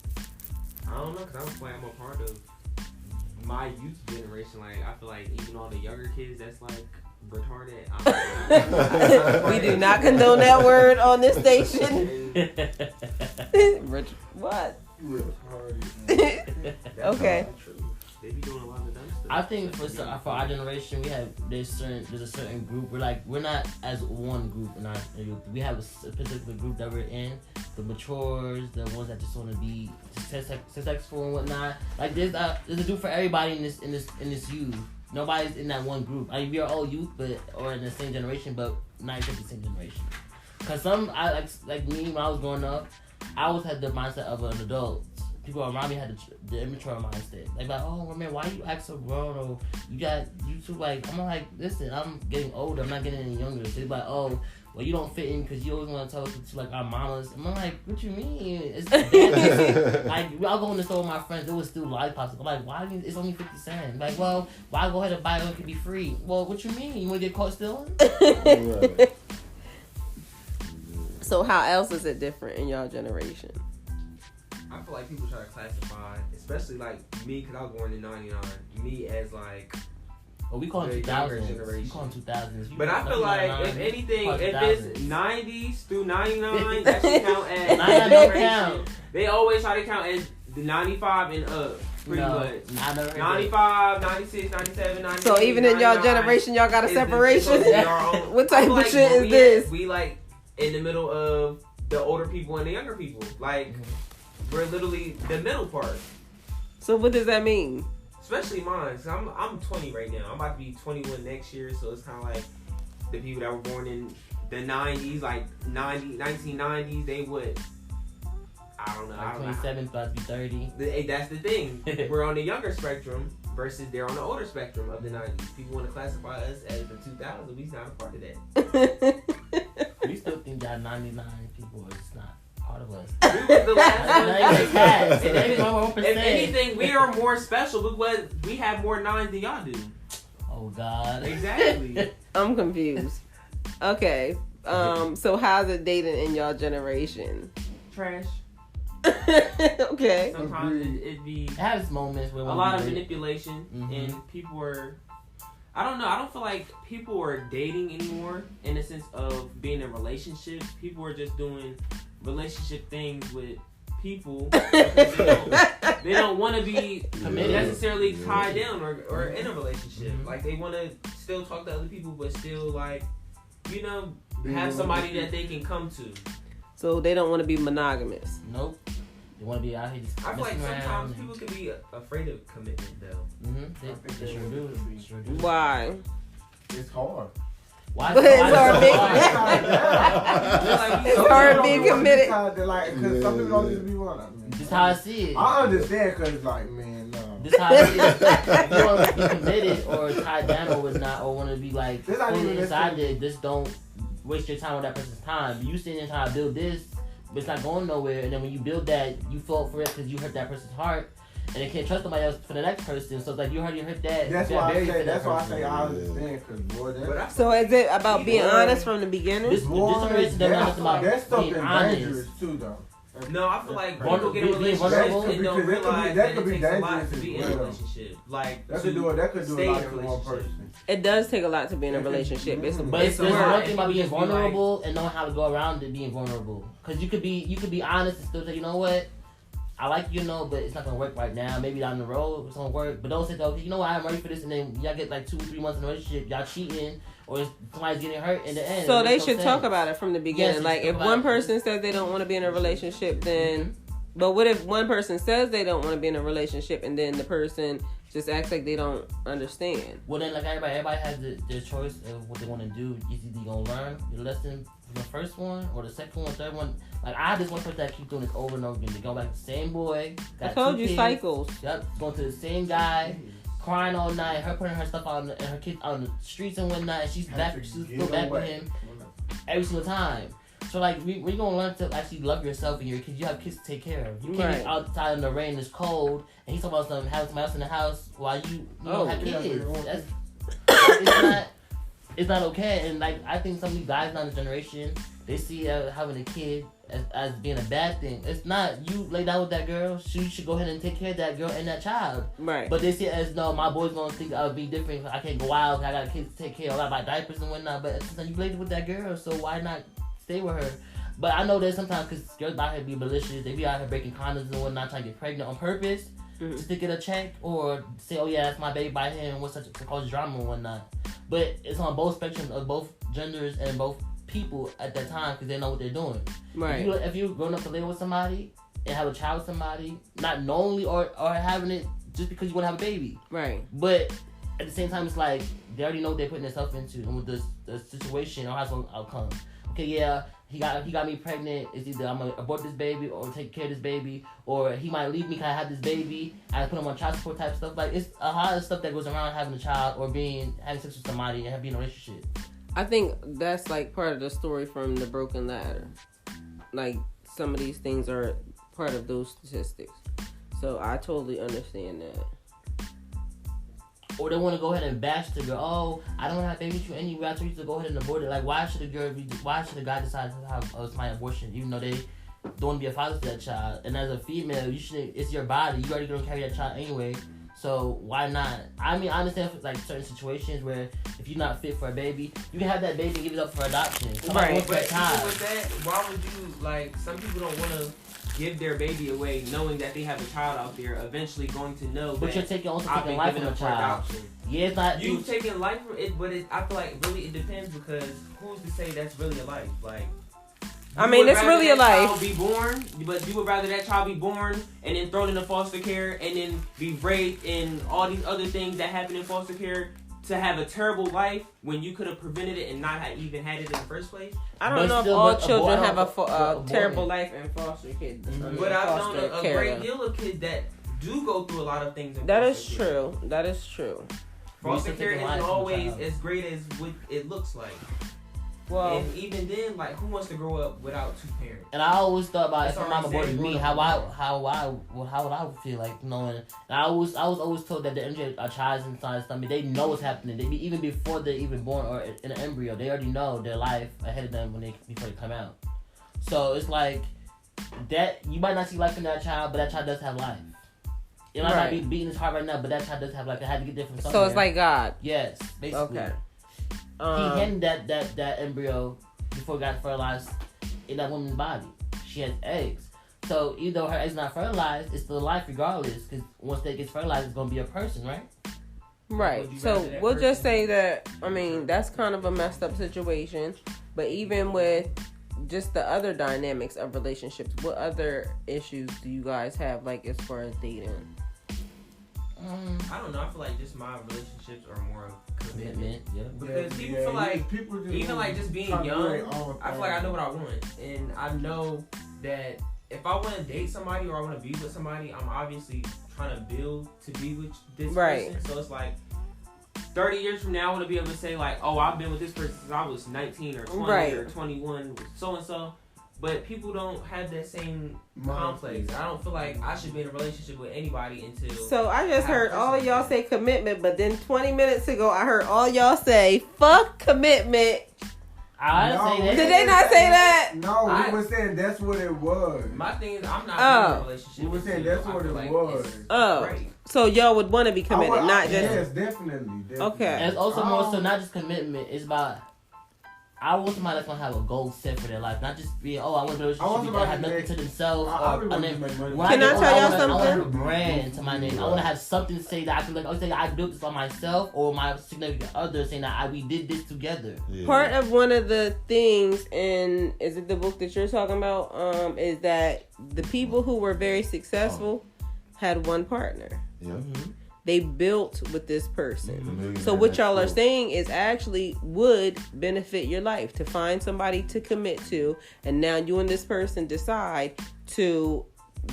I don't know, cause I'm a part of my youth generation. Like I feel like even all the younger kids, that's like retarded. We do not condone that word on this station. What? Okay. They be doing a lot of dumb stuff. I think for our generation, there's a certain group. We're not as one group in our youth. We have a particular group that we're in. The matures, the ones that just want to be successful and whatnot. Like there's a group for everybody in this youth. Nobody's in that one group. I mean, we are all youth, or in the same generation, but not exactly the same generation. Cause like me when I was growing up, I always had the mindset of an adult. People around me had the immature mindset. Like, oh man, why you act so grown? Or you too like. I'm like, listen, I'm getting older. I'm not getting any younger. So they're like, oh, well, you don't fit in because you always want to talk to like our mamas. And I'm like, what you mean? It's like I'll go in the store with my friends. It was still lollipops. I'm like, why? It's only 50 cents. Like, well, why go ahead and buy it? It could be free. Well, what you mean? You want to get caught stealing? Right. So how else is it different in y'all generation? I feel like people try to classify, especially like me, because I was born in '99. Me as like. Well, we call them the younger 2000s. generation. We call them 2000s. But I feel like if anything, if it's 90s through 99, that should count as 99 don't count. They always try to count as the 95 and up. Pretty much. I never heard 95, 96, 97, 98. So even in y'all 99 generation, y'all got a is separation? the- What type of like, shit where is we this? We like in the middle of the older people and the younger people. Like we're literally the middle part. So what does that mean? Especially mine, cause I'm 20 right now. I'm about to be 21 next year, so it's kind of like the people that were born in the 90s, like 1990s. They would, I don't know. Like I don't 27, about to be 30. That's the thing. We're on the younger spectrum versus they're on the older spectrum of the 90s. People want to classify us as the 2000s. We're not a part of that. We still think that 99 people are just not part of us. We was the last one. If anything, we are more special because we have more nines than y'all do. Oh God. Exactly. I'm confused. Okay. So how's it dating in y'all generation? Trash. Okay. Sometimes it be It has moments where a lot of manipulation and people are. I don't know. I don't feel like people are dating anymore in the sense of being in relationships. People are just doing relationship things with people. They don't want to be necessarily tied down or in a relationship. Like they want to still talk to other people, but still like, have somebody that they can come to. So they don't want to be monogamous. Nope. They want to be out here just I feel like messing sometimes around people can be afraid of commitment though. They sure do. Why? It's hard. Why? It's hard being- Like, It's hard being committed. Because some people don't just be one. This is how I see it. I understand because it's like, man, no. This is how I see it. If you want to be committed or tied down or whatnot, or want to be like This not fully even inside this there, just don't waste your time with that person's time. You sitting there trying to build this, but it's not going nowhere. And then when you build that, you fall for it because you hurt that person's heart, and they can't trust somebody else for the next person. So it's like you hurt that. That's you why I buried say. for that That's why I person. say I understand. Because boy, that's So is it about being honest from the beginning? This generation doesn't know nothing about that stuff being is honest. dangerous too, though. No, I feel like Vulnerable- people get in being relationships vulnerable? and don't Because realize that that could it be takes a lot dangerous to as be in a well. relationship. Like That to could do it. That could do stay a lot in a for one relationship. person. It does take a lot to be in a relationship. But It's there's hard. one thing about being Just be like- vulnerable and knowing how to go around it being vulnerable. Because you could be honest and still say, you know what, I like you, but it's not gonna work right now. Maybe down the road it's gonna work. But don't say, okay, you know what, I'm ready for this, and then y'all get like 2-3 months in a relationship, y'all cheating, or somebody's getting hurt in the end. So It they makes no should talk sense. about it from the beginning. Yes, Like talk if about one it. person says they don't want to be in a relationship, then. But what if one person says they don't want to be in a relationship, and then the person just acts like they don't understand? Well, then, like everybody has their choice of what they want to do. You either gonna learn your lesson from the first one, or the second one, third one. Like I had this one person that keep doing this over and over again. They go back to the same boy. I Got told 2 you kids. cycles. Yep, going to the same guy, crying all night. Her putting her stuff on and her kids on the streets and whatnot. And she's back. She's still back with him every single time. So like we're gonna learn to actually love yourself and your kids. You have kids to take care of. You can't be outside in the rain, it's cold, and he's talking about having somebody else in the house while you don't have kids. It's not okay. And like I think some of these guys now in this generation, they see having a kid as being a bad thing. It's not. You lay down with that girl, you should go ahead and take care of that girl and that child. Right. But they see it as, no, my boy's gonna think I'll be different. I can't go out. I got kids to take care of. I got my diapers and whatnot. But you laid with that girl, so why not stay with her? But I know that sometimes, because girls out here be malicious, they be out here breaking condoms and whatnot, trying to get pregnant on purpose, just to get a check, or say, oh yeah, that's my baby by him, what's such to cause drama and whatnot. But it's on both spectrums of both genders and both people at that time, because they know what they're doing. Right. If you're grown up to live with somebody and have a child with somebody, not knowingly or having it just because you want to have a baby. Right. But at the same time, it's like they already know what they're putting themselves into, and with the situation or how's going to outcome. Okay, yeah, he got me pregnant. It's either I'm gonna abort this baby or take care of this baby, or he might leave me because I have this baby. I put him on child support type stuff. Like it's a lot of stuff that goes around having a child or having sex with somebody and being in a relationship. I think that's like part of the story from the broken ladder. Like some of these things are part of those statistics. So I totally understand that. Or they want to go ahead and bash the girl. Oh, I don't want to have baby with you anyway. I told you to go ahead and abort it. Like, why should a guy decide to have my abortion, even though they don't want to be a father to that child? And as a female, it's your body. You already gonna carry that child anyway. So why not? I mean, I understand for like certain situations where if you're not fit for a baby, you can have that baby and give it up for adoption. Somebody wants But that child. even with that, why would you like? Some people don't want to give their baby away, knowing that they have a child out there. Eventually, going to know. But that you're also I've taking been life given from a up for child. adoption. Yeah, it's not You taking life from it, but I feel like really it depends, because who's to say that's really a life? Like, I mean, it's really a life. Child be born, but you would rather that child be born and then thrown into foster care and then be raped and all these other things that happen in foster care to have a terrible life when you could have prevented it and not have even had it in the first place. I don't But know still, if all children have a aborted. terrible life in foster kids. But I've known a great deal of kids that do go through a lot of things in That is foster care. true. That is true. Foster We care used to take isn't a life from a always child. as great as what it looks like. Well, And even then, like, who wants to grow up without two parents? And I always thought about It's if my mom already aborted said me, you how wanna would I feel like knowing? And I was always told that the energy a child's inside the stomach, they know what's happening. Even before they're even born or in an embryo, they already know their life ahead of them before they come out. So it's like that you might not see life in that child, but that child does have life. It might not be beating his heart right now, but that child does have life. They had to get there from somewhere. so it's like God. Yes, basically. Okay. He handed that embryo before it got fertilized in that woman's body. She has eggs. So even though her eggs not fertilized, it's still life regardless. Because once they get fertilized, it's going to be a person, right? Right. So we'll just say that, I mean, that's kind of a messed up situation. But even with just the other dynamics of relationships, what other issues do you guys have, like, as far as dating? I don't know. I feel like just my relationships are more of commitment. Yeah. Because people feel like, people just even like just being young, I feel like I know what I want. And I know that if I want to date somebody or I want to be with somebody, I'm obviously trying to build to be with this person. So it's like 30 years from now, I want to be able to say like, oh, I've been with this person since I was 19 or 20 or 21 with so-and-so. But people don't have that same complex. I don't feel like I should be in a relationship with anybody until... So I just heard all y'all say commitment, but then 20 minutes ago I heard all y'all say, fuck commitment. I didn't say that. Did they not say that? No, we were saying that's what it was. My thing is, I'm not in a relationship. We were saying that's what it was. Great. So y'all would want to be committed, not just. Yes, definitely. Okay. And it's also more so not just commitment. It's about. I want somebody that's gonna have a goal set for their life, not just be I want to have nothing to themselves. Can I tell y'all something? I want to have a brand to my name. I want to have something to say that I can like. Say I built this on myself or my significant other, saying that we did this together. Yeah. Part of one of the things in is it the book that you're talking about? Is that the people who were very successful had one partner. Yeah. Mm-hmm. They built with this person. Mm-hmm. So what y'all are saying is actually would benefit your life to find somebody to commit to, and now you and this person decide to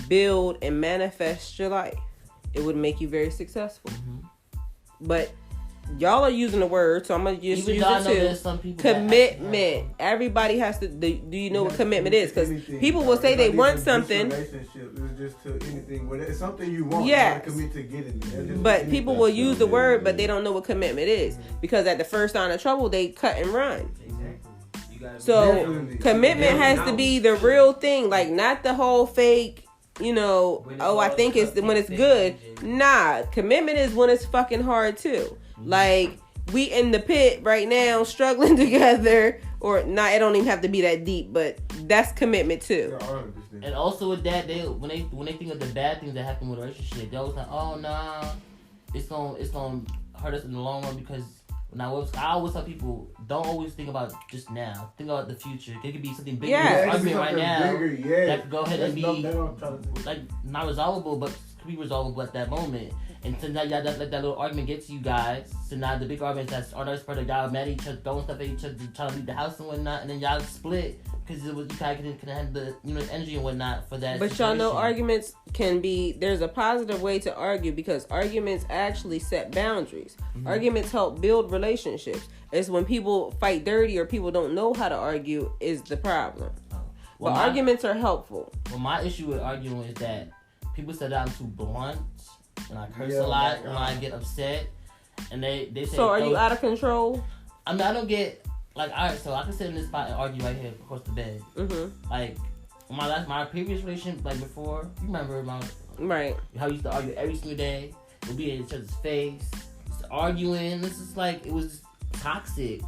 build and manifest your life. It would make you very successful. Mm-hmm. But y'all are using the word, so I'm gonna just use it too. Commitment. Everybody has to. Do you know what commitment is? Because people will say they want something. Relationship is just to anything. When it's something you want, yes. you commit to getting it. But people will use the word, but they don't know what commitment is because at the first sign of trouble, they cut and run. Exactly. So commitment has to be the real thing, like not the whole fake. I think it's when it's good. Nah, commitment is when it's fucking hard too. Like we in the pit right now, struggling together, or not. It don't even have to be that deep, but that's commitment too. And also with that, when they think of the bad things that happen with a relationship, they always like, oh nah, it's gonna hurt us in the long run because I always tell people don't always think about just now. Think about the future. It could be something bigger argument right now that could go ahead and be like not resolvable, but could be resolvable at that moment. And so now y'all let that little argument get to you guys. So now the big argument that's on our part of y'all mad at each other, throwing stuff at each other, trying to leave the house and whatnot, and then y'all split because it was you guys couldn't have the energy and whatnot for that. But situation. y'all know arguments can be. There's a positive way to argue because arguments actually set boundaries. Mm-hmm. Arguments help build relationships. It's when people fight dirty or people don't know how to argue is the problem. But arguments are helpful. Well, my issue with arguing is that people say that I'm too blunt. And I curse a lot when I get upset. And they say... So are you out of control? I mean, I don't get... Like, alright, so I can sit in this spot and argue right here across the bed. Mm-hmm. Like, my previous relationship, like before, you remember Right. how we used to argue every single day. We'd be in each other's face. Just arguing. This is like, it was toxic.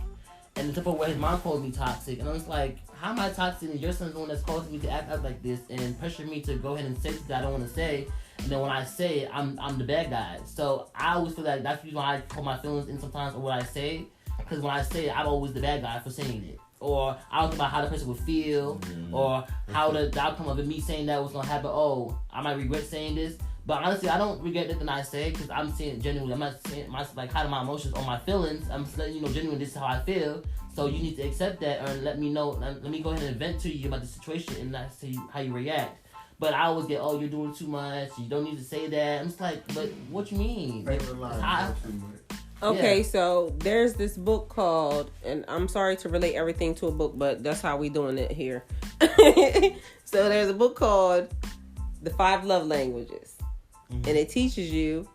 And the typical way his mom called me toxic. And I was like, how am I toxic and your son's the one that's causing me to act out like this and pressure me to go ahead and say things I don't want to say. And then when I say it, I'm the bad guy. So I always feel like that's the reason why I hold my feelings in sometimes or what I say. Because when I say it, I'm always the bad guy for saying it. Or I don't think about how the person would feel. Or how the outcome of me saying that was going to happen. Oh, I might regret saying this. But honestly, I don't regret nothing I say because I'm saying it genuinely. I'm not saying hiding my emotions or my feelings. I'm just letting you know genuinely this is how I feel. So you need to accept that or let me know. Let me go ahead and vent to you about the situation and not see how you react. But I always get, you're doing too much. You don't need to say that. I'm just like, but what you mean? Okay, so there's this book called, and I'm sorry to relate everything to a book, but that's how we doing it here. So there's a book called The 5 Love Languages. Mm-hmm. And it teaches you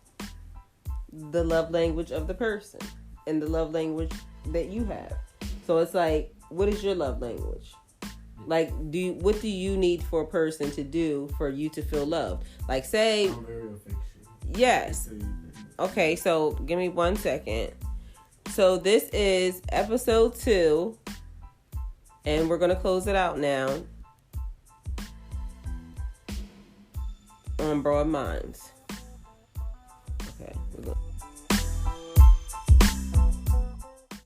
the love language of the person and the love language that you have. So it's like, what is your love language? Like, what do you need for a person to do for you to feel loved? Like, say... I'm very affectionate. Yes. Okay, so give me 1 second. So this is episode 2. And we're going to close it out now. On Broad Minds. Okay, we're going